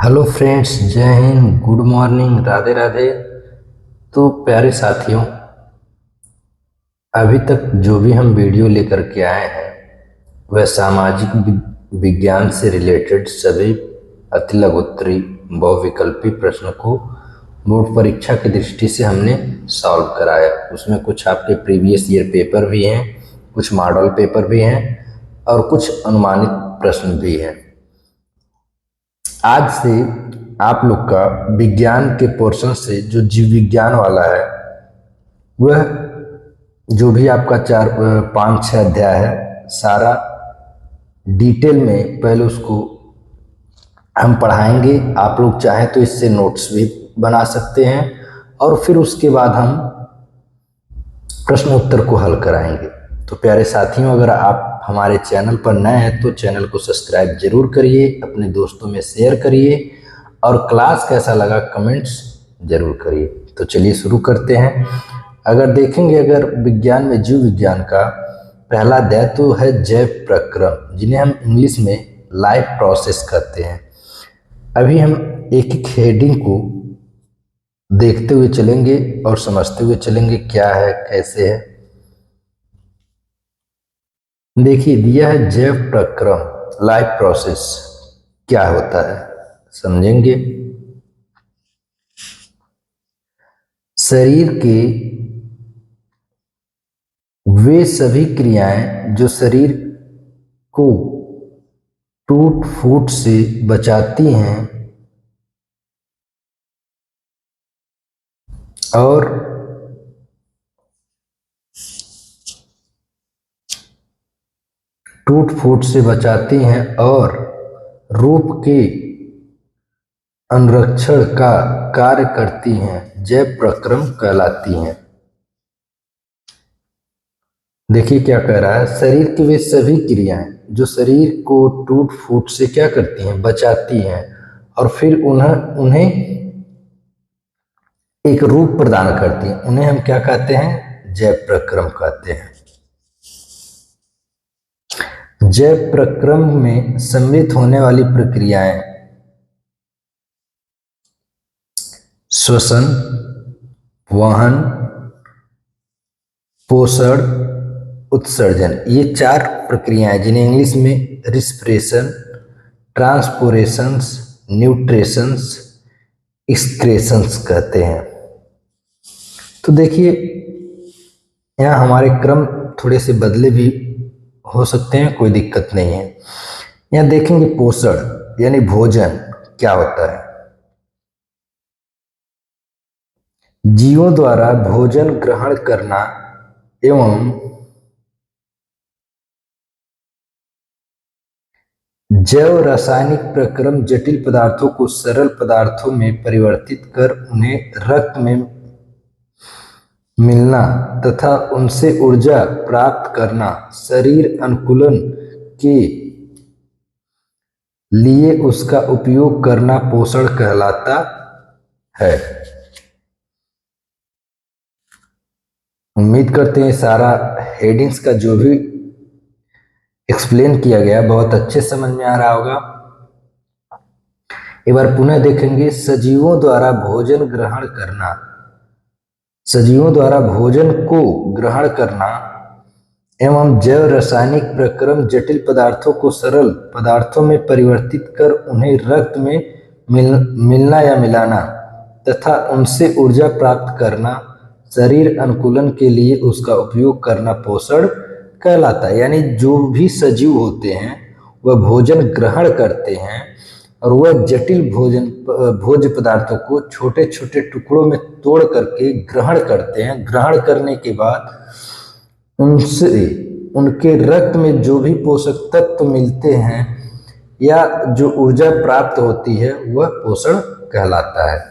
Hello friends, जय Hind, good morning, Radhe Radhe. तो प्यारे साथियों, अभी तक जो भी हम वीडियो लेकर के आए हैं वह सामाजिक विज्ञान से रिलेटेड सभी अति लघुत्तरी बहुविकल्पी प्रश्न को बोर्ड परीक्षा की दृष्टि से हमने सॉल्व कराया। उसमें कुछ आपके प्रीवियस ईयर पेपर भी हैं, कुछ मॉडल पेपर भी हैं और कुछ अनुमानित प्रश्न भी हैं। आज से आप लोग का विज्ञान के पोर्शन से जो जीव विज्ञान वाला है वह जो भी आपका 4 5 6 अध्याय है, सारा डिटेल में पहले उसको हम पढ़ाएंगे। आप लोग चाहें तो इससे नोट्स भी बना सकते हैं और फिर उसके बाद हम प्रश्न उत्तर को हल कराएंगे। तो प्यारे साथियों, अगर आप हमारे चैनल पर नए हैं तो चैनल को सब्सक्राइब जरूर करिए, अपने दोस्तों में शेयर करिए और क्लास कैसा लगा कमेंट्स जरूर करिए। तो चलिए शुरू करते हैं। अगर देखेंगे, अगर विज्ञान में जीव विज्ञान का पहला अध्याय तो है जैव प्रक्रम, जिन्हें हम इंग्लिश में लाइफ प्रोसेस कहते हैं। अभी हम एक एक हेडिंग को देखते हुए चलेंगे और समझते हुए चलेंगे क्या है कैसे है। देखिए, दिया है जैव प्रक्रम, लाइफ प्रोसेस क्या होता है, समझेंगे। शरीर के वे सभी क्रियाएं जो शरीर को टूट फूट से बचाती हैं और और रूप के अनुरक्षण का कार्य करती हैं, जैव प्रक्रम कहलाती हैं। देखिए क्या कह रहा है, शरीर की वे सभी क्रियाएं जो शरीर को टूट फूट से क्या करती हैं, बचाती हैं और फिर उन्हें उन्हें एक रूप प्रदान करती हैं, उन्हें हम क्या कहते हैं, जैव प्रक्रम कहते हैं। जैव प्रक्रम में सम्मिलित होने वाली प्रक्रियाएं श्वसन, वहन, पोषण, उत्सर्जन, ये 4 प्रक्रियाएं जिन्हें इंग्लिश में रिस्पिरेशन, ट्रांसपोरेशंस, न्यूट्रेशंस, एक्सक्रेशंस कहते हैं। तो देखिए, यहाँ हमारे क्रम थोड़े से बदले भी हो सकते हैं, कोई दिक्कत नहीं है। यहाँ देखेंगे पोषण यानी भोजन क्या होता है। जीवों द्वारा भोजन ग्रहण करना एवं जैव रासायनिक प्रक्रम जटिल पदार्थों को सरल पदार्थों में परिवर्तित कर उन्हें रक्त में मिलना तथा उनसे ऊर्जा प्राप्त करना शरीर अनुकूलन के लिए उसका उपयोग करना पोषण कहलाता है। उम्मीद करते हैं सारा हेडिंग्स का जो भी एक्सप्लेन किया गया बहुत अच्छे समझ में आ रहा होगा। एक बार पुनः देखेंगे, सजीवों द्वारा भोजन ग्रहण करना, सजीवों द्वारा भोजन को ग्रहण करना एवं जैव रासायनिक प्रक्रम जटिल पदार्थों को सरल पदार्थों में परिवर्तित कर उन्हें रक्त में मिलना या मिलाना तथा उनसे ऊर्जा प्राप्त करना शरीर अनुकूलन के लिए उसका उपयोग करना पोषण कहलाता है। यानी जो भी सजीव होते हैं वह भोजन ग्रहण करते हैं और वह जटिल भोज्य पदार्थों को छोटे छोटे टुकड़ों में तोड़ करके ग्रहण करते हैं। ग्रहण करने के बाद उनसे उनके रक्त में जो भी पोषक तत्व मिलते हैं या जो ऊर्जा प्राप्त होती है वह पोषण कहलाता है।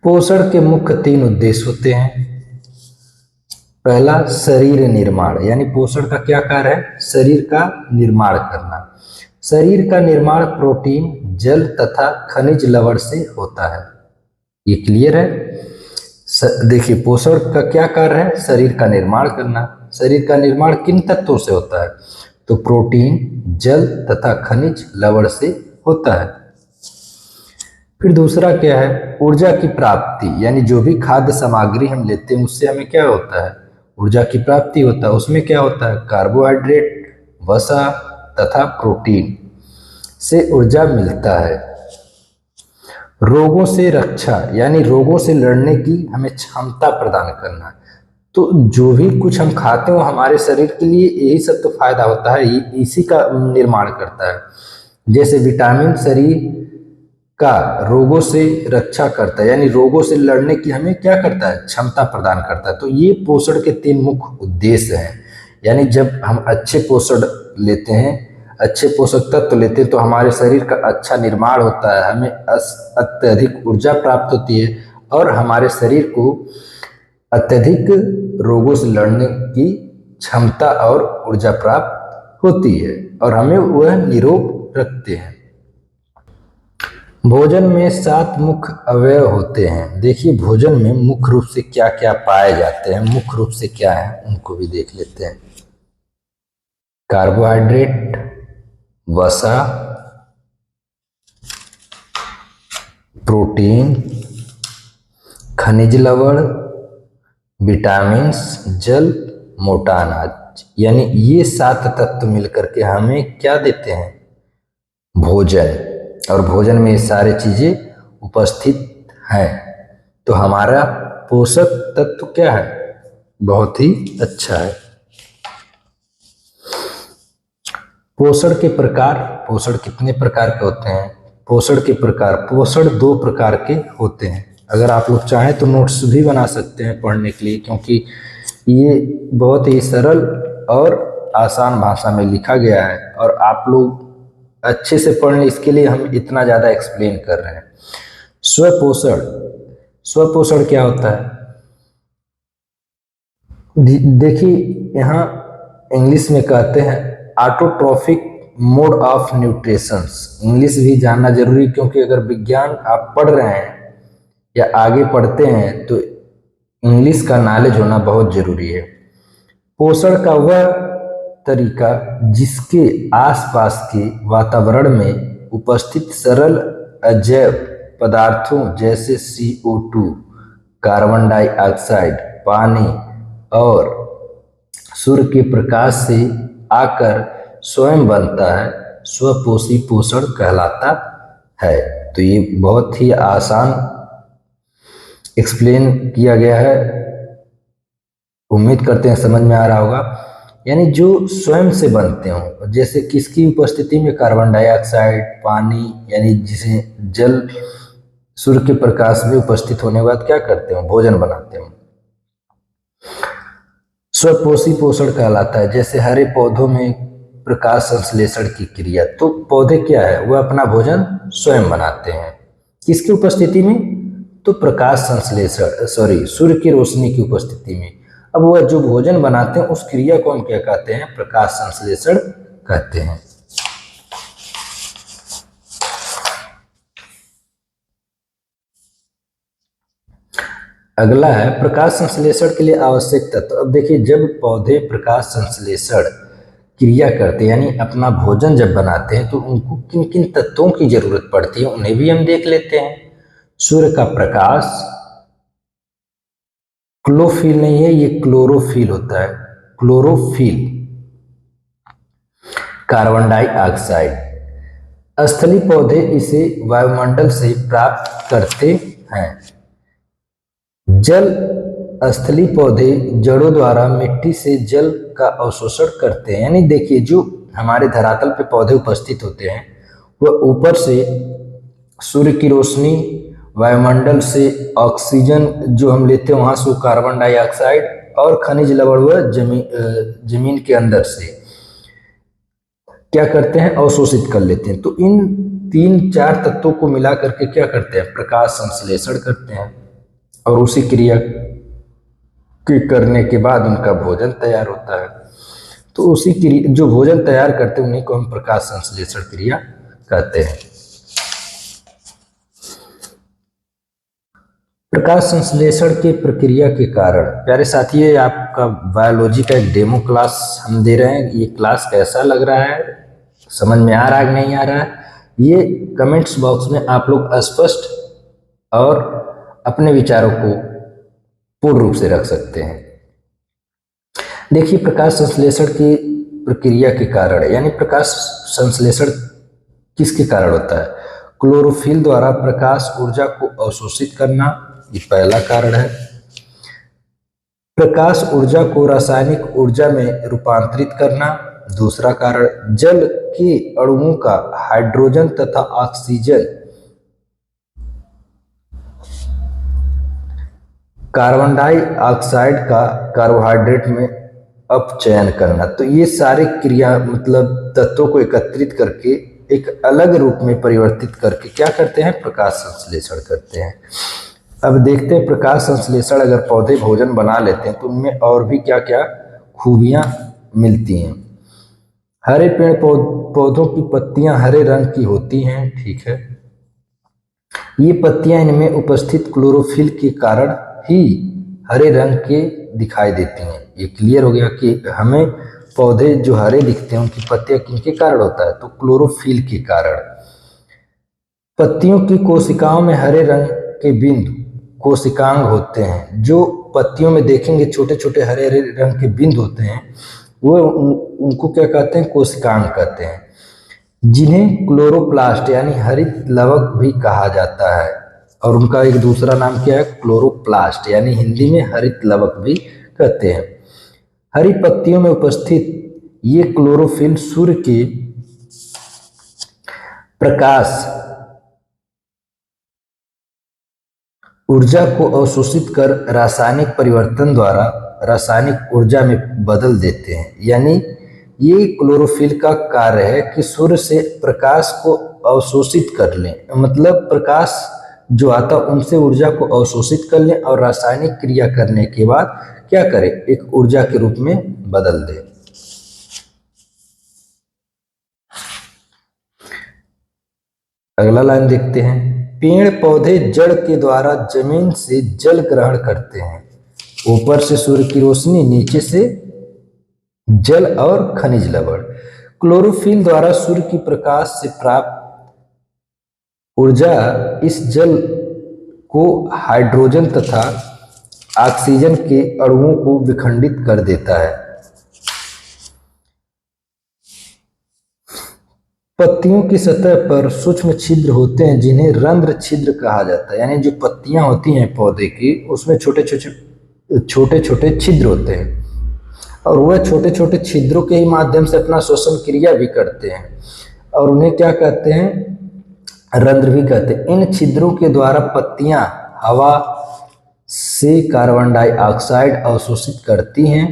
पोषण के मुख्य 3 उद्देश्य होते हैं। पहला, शरीर निर्माण, यानी पोषण का क्या कार्य है, शरीर का निर्माण करना। शरीर का निर्माण प्रोटीन, जल तथा खनिज लवण से होता है, ये क्लियर है। देखिए, पोषण का क्या कार्य है? शरीर का निर्माण करना। शरीर का निर्माण किन तत्वों से होता है? तो प्रोटीन, जल तथा खनिज लवण से होता है। फिर दूसरा क्या है? ऊर्जा की प्राप्ति, यानी जो भी खाद्य सामग्री हम लेते हैं उससे हमें क्या होता है? ऊर्जा की प्राप्ति होता है। उसमें क्या होता है? कार्बोहाइड्रेट, वसा तथा प्रोटीन से ऊर्जा मिलता है। रोगों से रक्षा, यानी रोगों से लड़ने की हमें क्षमता प्रदान करना। तो जो भी कुछ हम खाते हो हमारे शरीर के लिए यही सब तो फायदा होता है, इसी का निर्माण करता है। जैसे विटामिन शरीर का रोगों से रक्षा करता है, यानी रोगों से लड़ने की हमें क्या करता है? क्षमता प्रदान करता है। तो ये पोषण के 3 मुख्य उद्देश्य हैं। यानी जब हम अच्छे पोषण लेते हैं, अच्छे पोषक तत्व लेते हैं, तो हमारे शरीर का अच्छा निर्माण होता है, हमें अत्यधिक ऊर्जा प्राप्त होती है और हमारे शरीर को अत्यधिक रोगों से लड़ने की क्षमता और ऊर्जा प्राप्त होती है और हमें वह निरोग रखते हैं। भोजन में 7 मुख्य अवयव होते हैं। देखिए, भोजन में मुख्य रूप से क्या क्या पाए जाते हैं, मुख्य रूप से क्या है उनको भी देख लेते हैं। कार्बोहाइड्रेट, वसा, प्रोटीन, खनिज लवण, विटामिन्स, जल, मोटा अनाज, यानी ये 7 तत्व मिलकर के हमें क्या देते हैं? भोजन। और भोजन में ये सारी चीजें उपस्थित हैं। तो हमारा पोषक तत्व क्या है? बहुत ही अच्छा है। पोषण के प्रकार। पोषण कितने प्रकार के होते हैं? पोषण के प्रकार, पोषण 2 प्रकार के होते हैं। अगर आप लोग चाहें तो नोट्स भी बना सकते हैं पढ़ने के लिए, क्योंकि ये बहुत ही सरल और आसान भाषा में लिखा गया है और आप लोग अच्छे से पढ़ लें, इसके लिए हम इतना ज़्यादा एक्सप्लेन कर रहे हैं। स्वपोषण। स्वपोषण क्या होता है? देखिए, यहाँ इंग्लिश में कहते हैं autotrophic mode of nutritions. English भी जानना जरूरी, क्योंकि अगर विज्ञान आप पढ़ रहे हैं या आगे पढ़ते हैं तो इंग्लिश का नॉलेज होना बहुत जरूरी है। पोषण का वह तरीका जिसके आसपास के वातावरण में उपस्थित सरल अजैव पदार्थों जैसे CO2, कार्बन डाइऑक्साइड, पानी और सूर्य के प्रकाश से आकर स्वयं बनता है, स्वपोषी पोषण कहलाता है। तो ये बहुत ही आसान एक्सप्लेन किया गया है, उम्मीद करते हैं समझ में आ रहा होगा। यानी जो स्वयं से बनते हों, जैसे किसकी उपस्थिति में? कार्बन डाइऑक्साइड, पानी, यानी जिसे जल सूर्य के प्रकाश में उपस्थित होने के बाद क्या करते हो? भोजन बनाते हो। स्वपोषी पोषण कहलाता है। जैसे हरे पौधों में प्रकाश संश्लेषण की क्रिया, तो पौधे क्या है? वह अपना भोजन स्वयं बनाते हैं। किसकी उपस्थिति में? तो प्रकाश संश्लेषण, सूर्य की रोशनी की उपस्थिति में। अब वह जो भोजन बनाते हैं उस क्रिया को हम क्या कहते हैं? प्रकाश संश्लेषण कहते हैं। अगला है प्रकाश संश्लेषण के लिए आवश्यक तत्व। अब देखिए, जब पौधे प्रकाश संश्लेषण क्रिया करते हैं, यानी अपना भोजन जब बनाते हैं, तो उनको किन किन तत्वों की जरूरत पड़ती है उन्हें भी हम देख लेते हैं। सूर्य का प्रकाश, क्लोरोफिल नहीं है, ये क्लोरोफिल होता है, क्लोरोफिल। कार्बन डाइऑक्साइड, स्थलीय पौधे इसे वायुमंडल से प्राप्त करते हैं। जल, स्थलीय पौधे जड़ों द्वारा मिट्टी से जल का अवशोषण करते हैं। यानी देखिए, जो हमारे धरातल पे पौधे उपस्थित होते हैं वह ऊपर से सूर्य की रोशनी, वायुमंडल से ऑक्सीजन जो हम लेते हैं वहां से कार्बन डाइऑक्साइड और खनिज लवण वह जमीन के अंदर से क्या करते हैं? अवशोषित कर लेते हैं। तो इन 3-4 तत्वों को मिला करके क्या करते हैं? प्रकाश संश्लेषण करते हैं और उसी क्रिया के करने के बाद उनका भोजन तैयार होता है। तो उसी क्रिया जो भोजन तैयार करते हैं उन्हीं को हम प्रकाश संश्लेषण क्रिया कहते हैं। प्रकाश संश्लेषण की प्रक्रिया के कारण। प्यारे साथी, ये आपका बायोलॉजी का एक डेमो क्लास हम दे रहे हैं। ये क्लास कैसा लग रहा है, समझ में आ रहा है कि नहीं आ रहा है, ये कमेंट्स बॉक्स में आप लोग स्पष्ट और अपने विचारों को पूर्ण रूप से रख सकते हैं। देखिए, प्रकाश संश्लेषण की प्रक्रिया के कारण, यानी प्रकाश संश्लेषण किसके कारण होता है? क्लोरोफिल द्वारा प्रकाश ऊर्जा को अवशोषित करना, ये पहला कारण है। प्रकाश ऊर्जा को रासायनिक ऊर्जा में रूपांतरित करना, दूसरा कारण। जल के अणुओं का हाइड्रोजन तथा ऑक्सीजन कार्बन डाइऑक्साइड का कार्बोहाइड्रेट में अपचयन करना। तो ये सारे क्रिया मतलब तत्वों को एकत्रित करके एक अलग रूप में परिवर्तित करके क्या करते हैं? प्रकाश संश्लेषण करते हैं। अब देखते हैं प्रकाश संश्लेषण अगर पौधे भोजन बना लेते हैं तो उनमें और भी क्या क्या खूबियां मिलती हैं। हरे पेड़ पौधों की पत्तियां हरे रंग की होती हैं, ठीक है। ये पत्तियां इनमें उपस्थित क्लोरोफिल के कारण ही हरे रंग के दिखाई देती हैं। ये क्लियर हो गया कि हमें पौधे जो हरे दिखते हैं उनकी पत्तियां किनके कारण होता है? तो क्लोरोफिल के कारण। पत्तियों की कोशिकाओं में हरे रंग के बिंदु कोशिकांग होते हैं। जो पत्तियों में देखेंगे छोटे छोटे हरे हरे रंग के बिंदु होते हैं, वो उनको क्या कहते हैं? कोशिकांग कहते हैं, जिन्हें क्लोरोप्लास्ट यानी हरित लवक भी कहा जाता है। और उनका एक दूसरा नाम क्या है? क्लोरोप्लास्ट, यानी हिंदी में हरित लवक भी कहते हैं। हरी पत्तियों में उपस्थित ये क्लोरोफिल सूर्य के प्रकाश ऊर्जा को अवशोषित कर रासायनिक परिवर्तन द्वारा रासायनिक ऊर्जा में बदल देते हैं। यानी ये क्लोरोफिल का कार्य है कि सूर्य से प्रकाश को अवशोषित कर लें, मतलब प्रकाश जो आता उनसे ऊर्जा को अवशोषित कर लें और रासायनिक क्रिया करने के बाद क्या करें? एक ऊर्जा के रूप में बदल दें। अगला लाइन देखते हैं। पेड़ पौधे जड़ के द्वारा जमीन से जल ग्रहण करते हैं। ऊपर से सूर्य की रोशनी, नीचे से जल और खनिज लवण। क्लोरोफिल द्वारा सूर्य की प्रकाश से प्राप्त ऊर्जा इस जल को हाइड्रोजन तथा ऑक्सीजन के अणुओं को विखंडित कर देता है। पत्तियों की सतह पर सूक्ष्म छिद्र होते हैं जिन्हें रंध्र छिद्र कहा जाता है। यानी जो पत्तियां होती हैं पौधे की, उसमें छोटे छोटे छिद्र होते हैं और वह छोटे छोटे छिद्रों के ही माध्यम से अपना श्वसन क्रिया भी करते हैं और उन्हें क्या कहते हैं? रंध्र भी कहते हैं। इन छिद्रों के द्वारा पत्तियां हवा से कार्बन डाइऑक्साइड अवशोषित करती हैं।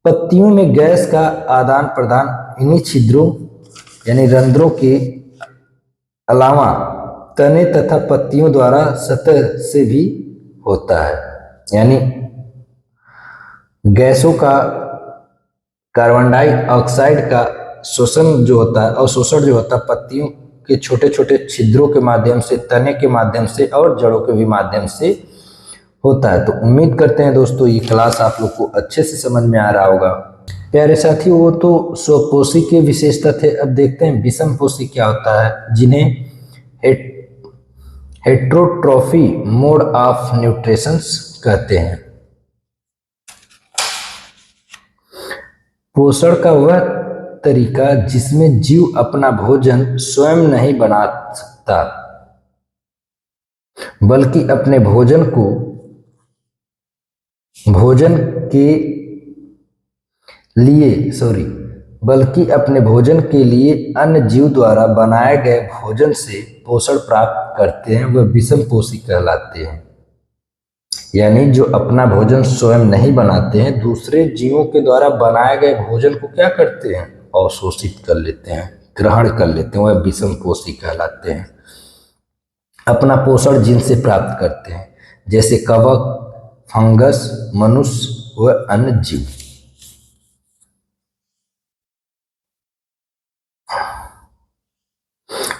पत्तियों में गैस का आदान प्रदान इन्हीं छिद्रों यानी रंध्रों के अलावा तने तथा पत्तियों द्वारा सतह से भी होता है। यानी गैसों का, कार्बन डाइऑक्साइड का शोषण जो होता है, अवशोषण जो होता है पत्तियों के छोटे छोटे छिद्रों के माध्यम से, तने के माध्यम से और जड़ों के भी माध्यम से होता है। तो उम्मीद करते हैं दोस्तों ये क्लास आप लोग को अच्छे से समझ में आ रहा होगा। प्यारे साथियों, वो तो स्वपोषी के विशेषता थे। अब देखते हैं विषमपोषी क्या होता है, जिन्हें हेट्रोट्रॉफी मोड ऑफ न्यूट्रिशंस कहते हैं। पोषण का वह तरीका जिसमें जीव अपना भोजन स्वयं नहीं बना सकता, बल्कि अपने भोजन के लिए अन्य जीव द्वारा बनाए गए भोजन से पोषण प्राप्त करते हैं, वह विषमपोषी कहलाते हैं। यानी जो अपना भोजन स्वयं नहीं बनाते हैं, दूसरे जीवों के द्वारा बनाए गए भोजन को क्या करते हैं? अवशोषित कर लेते हैं, ग्रहण कर लेते हैं, वह विषमपोषी कहलाते हैं। अपना पोषण जिनसे प्राप्त करते हैं, जैसे कवक, फंगस, मनुष्य व अन्य जीव।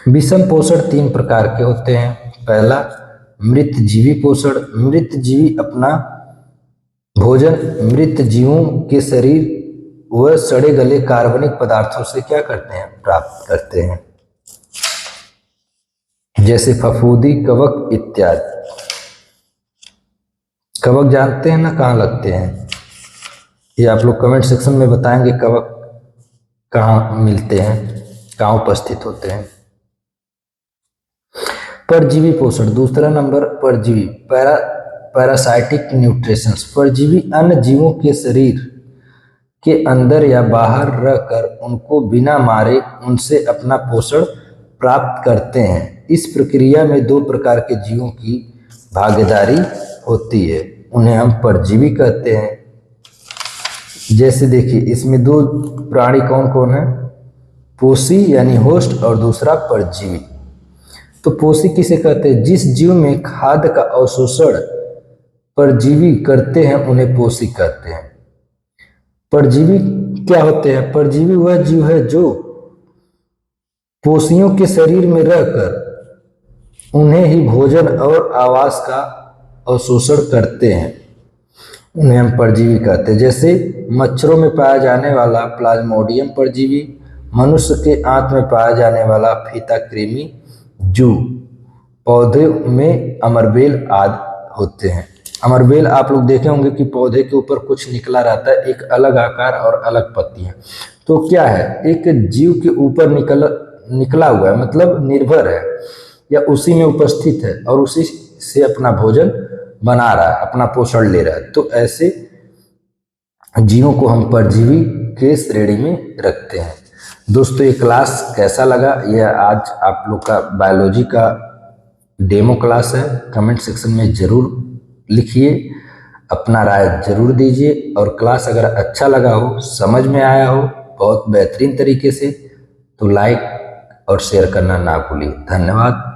विषम पोषण 3 प्रकार के होते हैं। पहला मृत जीवी पोषण, मृत जीवी अपना भोजन मृत जीवों के शरीर व सड़े गले कार्बनिक पदार्थों से क्या करते हैं, प्राप्त करते हैं, जैसे फफूंदी, कवक इत्यादि। कवक जानते हैं ना कहाँ लगते हैं, ये आप लोग कमेंट सेक्शन में बताएंगे कवक कहाँ मिलते हैं, कहाँ उपस्थित होते हैं। परजीवी पोषण, दूसरा नंबर परजीवी, पैरासाइटिक न्यूट्रिशंस। परजीवी अन्य जीवों के शरीर के अंदर या बाहर रहकर उनको बिना मारे उनसे अपना पोषण प्राप्त करते हैं। इस प्रक्रिया में दो प्रकार के जीवों की भागीदारी होती है, उन्हें हम परजीवी कहते हैं। जैसे देखिए इसमें दो प्राणी कौन कौन है, पोषी यानी होस्ट और दूसरा परजीवी। तो पोषी किसे कहते हैं, जिस जीव में खाद्य का अवशोषण परजीवी करते हैं उन्हें पोषी कहते हैं। परजीवी क्या होते हैं, परजीवी वह जीव है जो पोषियों के शरीर में रहकर उन्हें ही भोजन और आवास का अवशोषण करते हैं, उन्हें हम परजीवी कहते हैं। जैसे मच्छरों में पाया जाने वाला प्लाज्मोडियम परजीवी, मनुष्य के आंत में पाया जाने वाला फीता कृमि, जू, पौधे में अमरबेल आदि होते हैं। अमरबेल आप लोग देखे होंगे कि पौधे के ऊपर कुछ निकला रहता है, एक अलग आकार और अलग पत्तियां। तो क्या है, एक जीव के ऊपर निकला हुआ है, मतलब निर्भर है या उसी में उपस्थित है और उसी से अपना भोजन बना रहा है, अपना पोषण ले रहा है। तो ऐसे जीवों को हम परजीवी के श्रेणी में रखते हैं। दोस्तों ये क्लास कैसा लगा, यह आज आप लोग का बायोलॉजी का डेमो क्लास है। कमेंट सेक्शन में ज़रूर लिखिए, अपना राय जरूर दीजिए, और क्लास अगर अच्छा लगा हो, समझ में आया हो बहुत बेहतरीन तरीके से, तो लाइक और शेयर करना ना भूलिए। धन्यवाद।